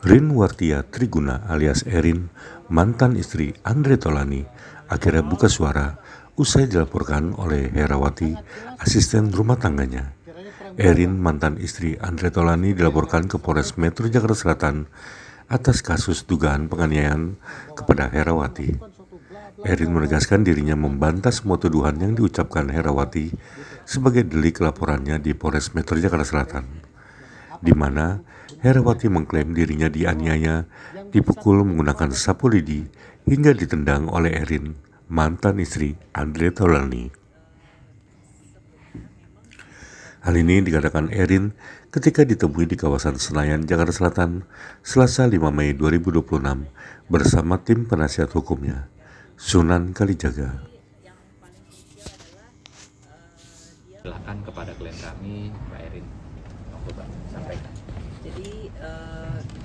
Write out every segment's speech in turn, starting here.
Rin Wartia Triguna alias Erin, mantan istri Andre Tolani, akhirnya buka suara usai dilaporkan oleh Herawati, asisten rumah tangganya. Erin, mantan istri Andre Tolani, dilaporkan ke Polres Metro Jakarta Selatan atas kasus dugaan penganiayaan kepada Herawati. Erin menegaskan dirinya membantah semua tuduhan yang diucapkan Herawati sebagai delik laporannya di Polres Metro Jakarta Selatan, di mana Herawati mengklaim dirinya dianiaya, dipukul menggunakan sapu lidi, hingga ditendang oleh Erin, mantan istri Andre Taulani. Hal ini dikatakan Erin ketika ditemui di kawasan Senayan, Jakarta Selatan, Selasa 5 Mei 2026 bersama tim penasihat hukumnya, Sunan Kalijaga. Silakan kepada klien kami, Mbak Erin, coba sampaikan. Jadi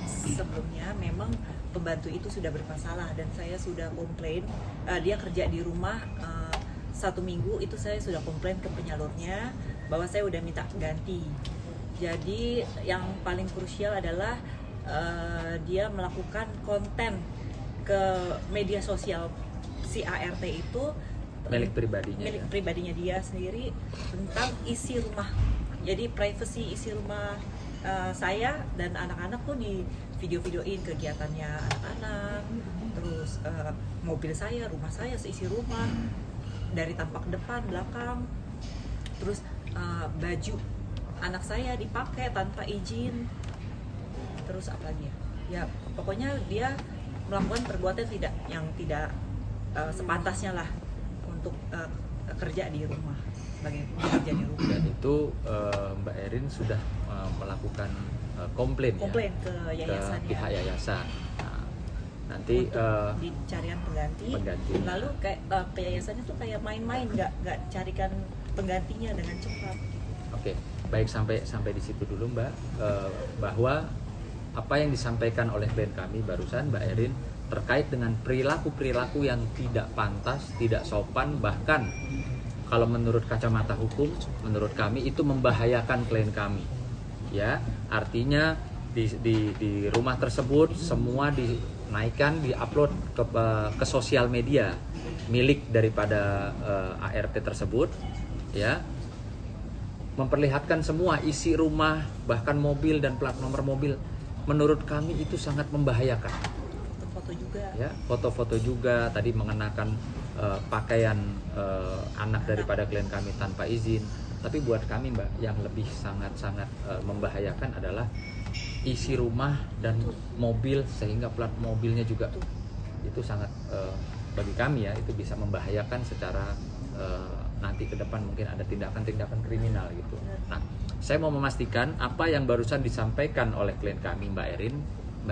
sebelumnya memang pembantu itu sudah bermasalah dan saya sudah komplain. Dia kerja di rumah 1 minggu itu saya sudah komplain ke penyalurnya bahwa saya udah minta ganti. Jadi yang paling krusial adalah dia melakukan konten ke media sosial si ART itu Milik pribadinya dia sendiri tentang isi rumah. Jadi privacy isi rumah saya dan anak-anak tuh di video-videoin kegiatannya anak-anak, terus mobil saya, rumah saya, seisi rumah dari tampak depan, belakang, terus baju anak saya dipakai tanpa izin, terus apa lagi ya pokoknya dia melakukan perbuatan yang tidak sepantasnya lah untuk kerja di rumah, sebagai pekerja di rumah. Dan itu Mbak Erin sudah melakukan komplain ke yayasan, ke pihak yayasan. Nah, nanti dicarian pengganti. Lalu kayak yayasannya tuh kayak main-main, nggak carikan penggantinya dengan cepat. Oke, baik, sampai di situ dulu Mbak, bahwa apa yang disampaikan oleh klien kami barusan Mbak Erin terkait dengan perilaku-perilaku yang tidak pantas, tidak sopan, bahkan kalau menurut kacamata hukum, menurut kami itu membahayakan klien kami. Ya, artinya di rumah tersebut semua dinaikkan, diupload ke sosial media milik daripada ART tersebut, ya, memperlihatkan semua isi rumah, bahkan mobil dan plat nomor mobil. Menurut kami itu sangat membahayakan. Foto juga. Ya, foto-foto juga, tadi mengenakan pakaian anak daripada klien kami tanpa izin. Tapi buat kami Mbak, yang lebih sangat-sangat membahayakan adalah isi rumah dan mobil, sehingga plat mobilnya juga itu sangat bagi kami ya, itu bisa membahayakan secara nanti ke depan mungkin ada tindakan-tindakan kriminal gitu. Nah, saya mau memastikan apa yang barusan disampaikan oleh klien kami Mbak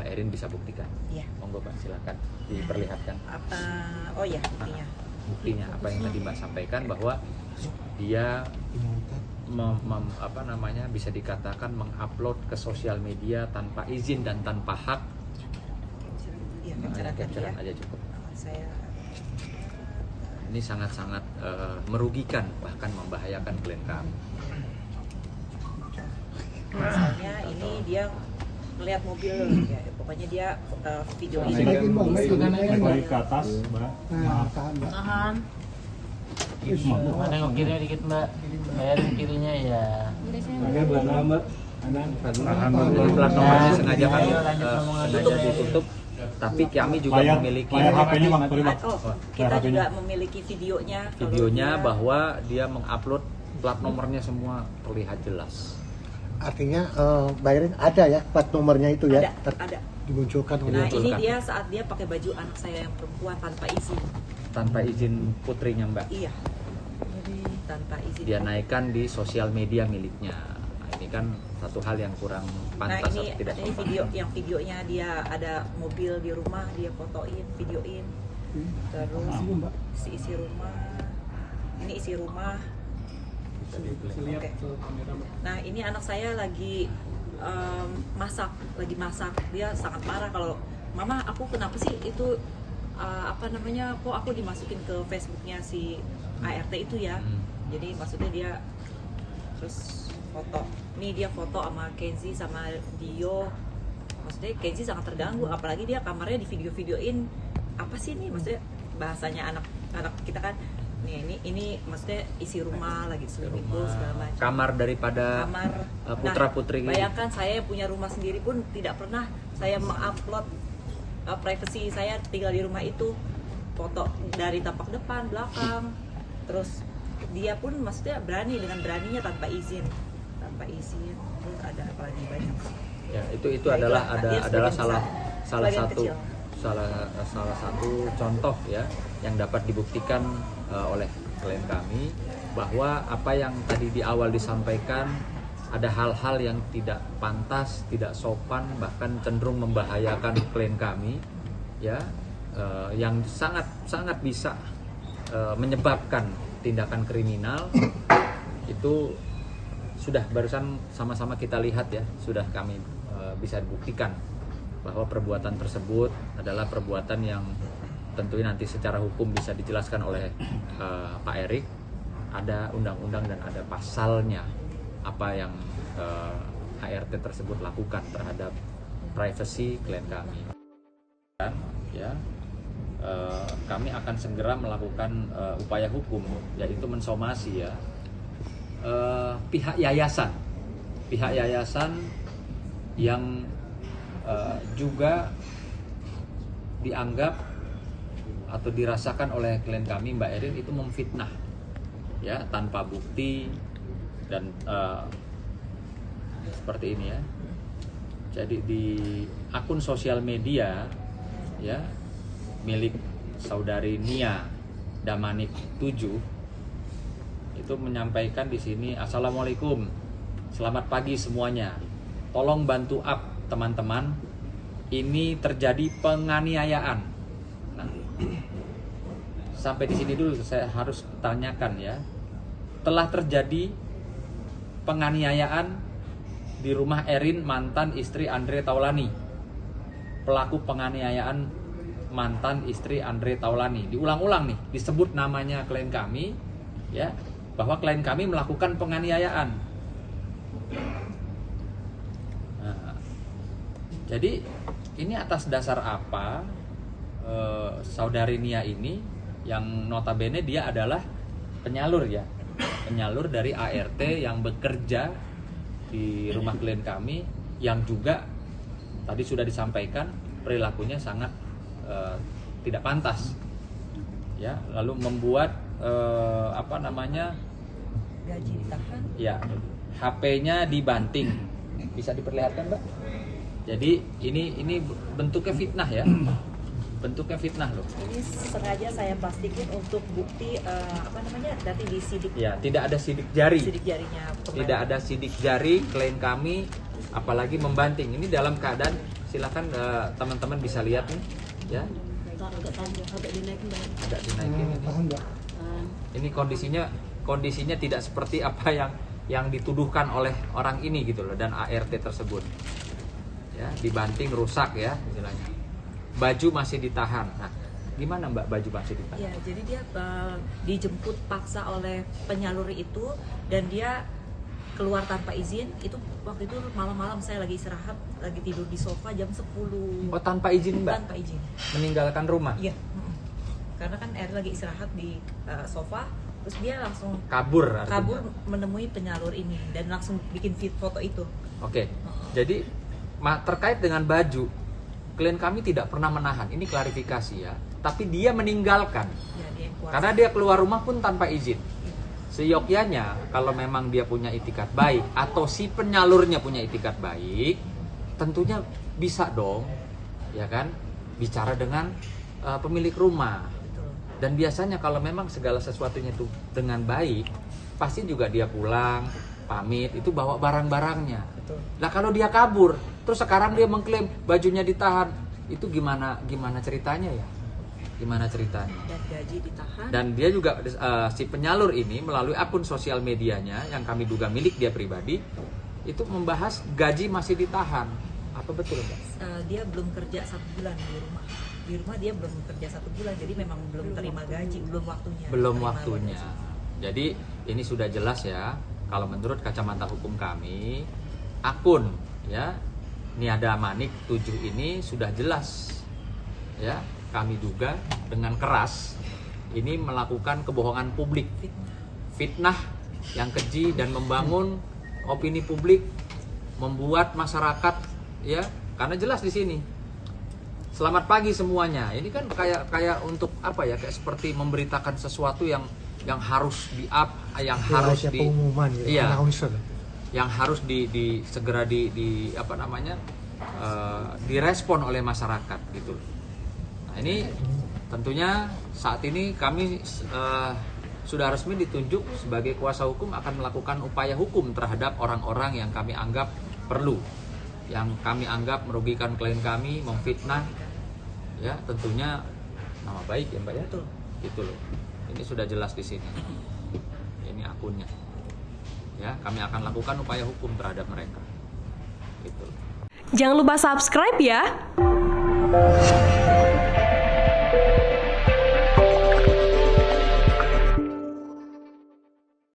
Erin bisa buktikan. Iya. Monggo Mbak, silakan diperlihatkan. Buktinya. Buktinya apa yang tadi Mbak sampaikan, bahwa dia bisa dikatakan mengupload ke sosial media tanpa izin dan tanpa hak. Iya, capturean aja cukup. Ini sangat-sangat merugikan, bahkan membahayakan klien kami. Misalnya ini dia melihat mobil, ya, pokoknya dia video ini. Balik ke atas, Mbak. Tahan. Ada yang kiri dikit Mbak. Bayarin kirinya ya. Plat nomornya sengaja ditutup, tapi kami juga memiliki kita juga memiliki videonya bahwa dia mengupload plat nomornya semua terlihat jelas. Artinya bayarin ada ya plat nomornya itu ya? Ada. Dimunculkan. Nah ini dia saat dia pakai baju anak saya yang perempuan tanpa izin Putrinya Mbak. Iya. Jadi tanpa izin. Dia naikkan di sosial media miliknya. Nah, ini kan satu hal yang kurang pantas atau tidak sopan. Ini videonya dia ada mobil di rumah, dia fotoin, videoin. Terus isi rumah. Ini isi rumah. Okay. Nah ini anak saya lagi masak, dia sangat marah kalau mama aku kenapa sih itu kok aku dimasukin ke Facebooknya si ART itu ya. Jadi maksudnya dia terus foto, ini dia foto sama Kenzi sama Dio maksudnya Kenzi sangat terganggu, apalagi dia kamarnya di video-videoin. Apa sih ini maksudnya bahasanya anak kita kan, nih ini maksudnya isi rumah lagi swimming pool segala macam. Kamar daripada putra-putri. Bayangkan saya yang punya rumah sendiri pun tidak pernah saya mengupload privacy saya tinggal di rumah itu, foto dari tampak depan, belakang. Terus dia pun maksudnya berani dengan beraninya tanpa izin. Terus ada apa lagi banyak. Ya, itu Ya, adalah dia adalah sebagian salah bagian satu kecil. salah satu contoh ya yang dapat dibuktikan oleh klien kami, bahwa apa yang tadi di awal disampaikan, ada hal-hal yang tidak pantas, tidak sopan, bahkan cenderung membahayakan klien kami ya, yang sangat bisa menyebabkan tindakan kriminal. Itu sudah barusan sama-sama kita lihat ya, sudah kami bisa buktikan bahwa perbuatan tersebut adalah perbuatan yang tentunya nanti secara hukum bisa dijelaskan oleh Pak Erik. Ada undang-undang dan ada pasalnya apa yang HRT tersebut lakukan terhadap privasi klien kami. Dan, ya, kami akan segera melakukan upaya hukum, yaitu mensomasi ya pihak yayasan yang juga dianggap atau dirasakan oleh klien kami Mbak Erin itu memfitnah ya, tanpa bukti dan seperti ini ya. Jadi di akun sosial media ya milik saudari Nia Damanik 7 itu menyampaikan di sini, "Assalamualaikum, selamat pagi semuanya. Tolong bantu up teman-teman. Ini terjadi penganiayaan." Nah, sampai di sini dulu saya harus tanyakan ya. Telah terjadi penganiayaan di rumah Erin, mantan istri Andre Taulani. Pelaku penganiayaan mantan istri Andre Taulani. Diulang-ulang nih, disebut namanya klien kami ya, bahwa klien kami melakukan penganiayaan. Nah, jadi ini atas dasar apa saudari Nia ini, yang notabene dia adalah penyalur ya, penyalur dari ART yang bekerja di rumah klien kami, yang juga tadi sudah disampaikan perilakunya sangat tidak pantas ya, lalu membuat Gaji ditahan. ya, HP-nya dibanting. Bisa diperlihatkan, Mbak? Jadi ini bentuknya fitnah ya. Bentuknya fitnah loh. Ini sengaja saya plastikin untuk bukti nanti disidik. Ya, tidak ada sidik jari. Sidik jarinya. Tidak ada sidik jari klien kami, apalagi membanting. Ini dalam keadaan, silakan teman-teman bisa lihat nih ya. Agak dinaikin, Bang. Agak dinaikin ini. Ini kondisinya tidak seperti apa yang dituduhkan oleh orang ini gitu loh, dan ART tersebut. Ya, dibanting, rusak ya istilahnya. Baju masih ditahan. Nah, gimana Mbak baju masih ditahan? Ya, jadi dia dijemput paksa oleh penyalur itu, dan dia keluar tanpa izin. Itu waktu itu malam-malam saya lagi istirahat, lagi tidur di sofa jam 10. Oh, tanpa izin Mbak? Tanpa izin. Meninggalkan rumah? Iya. Karena kan Erin lagi istirahat di sofa, terus dia langsung Kabur artinya? kabur menemui penyalur ini dan langsung bikin foto itu. Oke. Jadi terkait dengan baju, klien kami tidak pernah menahan. Ini klarifikasi ya. Tapi dia meninggalkan. Ya, dia yang kuasa. Karena dia keluar rumah pun tanpa izin. Seyogyanya kalau memang dia punya itikat baik atau si penyalurnya punya itikat baik, tentunya bisa dong, ya kan, bicara dengan pemilik rumah. Betul. Dan biasanya kalau memang segala sesuatunya itu dengan baik, pasti juga dia pulang, pamit, itu bawa barang-barangnya. Betul. Nah kalau dia kabur, terus sekarang dia mengklaim bajunya ditahan, itu gimana ceritanya ya? Gimana ceritanya? Dan gaji ditahan. Dan dia juga si penyalur ini melalui akun sosial medianya yang kami duga milik dia pribadi, itu membahas gaji masih ditahan. Apa betul Mbak? Dia belum kerja 1 bulan di rumah. Di rumah dia belum kerja 1 bulan, jadi memang belum terima gaji, belum waktunya. Belum terima waktunya. gaji. Jadi ini sudah jelas ya, kalau menurut kacamata hukum kami, akun ya Niada Manik 7 ini sudah jelas ya, kami duga dengan keras ini melakukan kebohongan publik, fitnah yang keji dan membangun opini publik, membuat masyarakat ya, karena jelas di sini. Selamat pagi semuanya. Ini kan kayak untuk apa ya? Kayak seperti memberitakan sesuatu yang harus di-up, yang harus di pengumuman ya, iya, announcer. yang harus segera apa namanya? Direspon oleh masyarakat gitu. Nah, ini tentunya saat ini kami sudah resmi ditunjuk sebagai kuasa hukum akan melakukan upaya hukum terhadap orang-orang yang kami anggap perlu, yang kami anggap merugikan klien kami, memfitnah, ya tentunya nama baik ya Mbak ya, gitu loh. Ini sudah jelas di sini. Ini akunnya. Ya, kami akan lakukan upaya hukum terhadap mereka. Gitu. Jangan lupa subscribe ya.